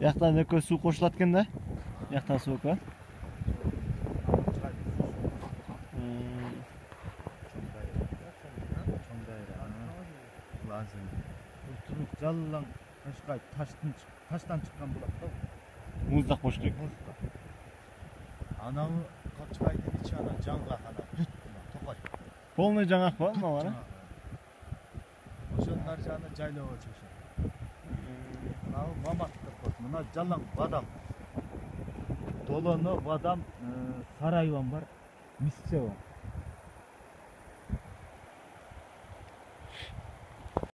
Яқтан өкө суу кошулат экен да. Яктан суу өкө. Жаллан Кашкай таштан чыккан булат да. Муздак боштук. Ананы Кашкайдын ичи ана жаңгак ана бүт топой. Полный жаңгак ба мыналар? Ошонун ар жагына жайлоого чыгышат. Мына мамат деп мына жалаң бадам. Долоно бадам сарайван бар. Миссе бар.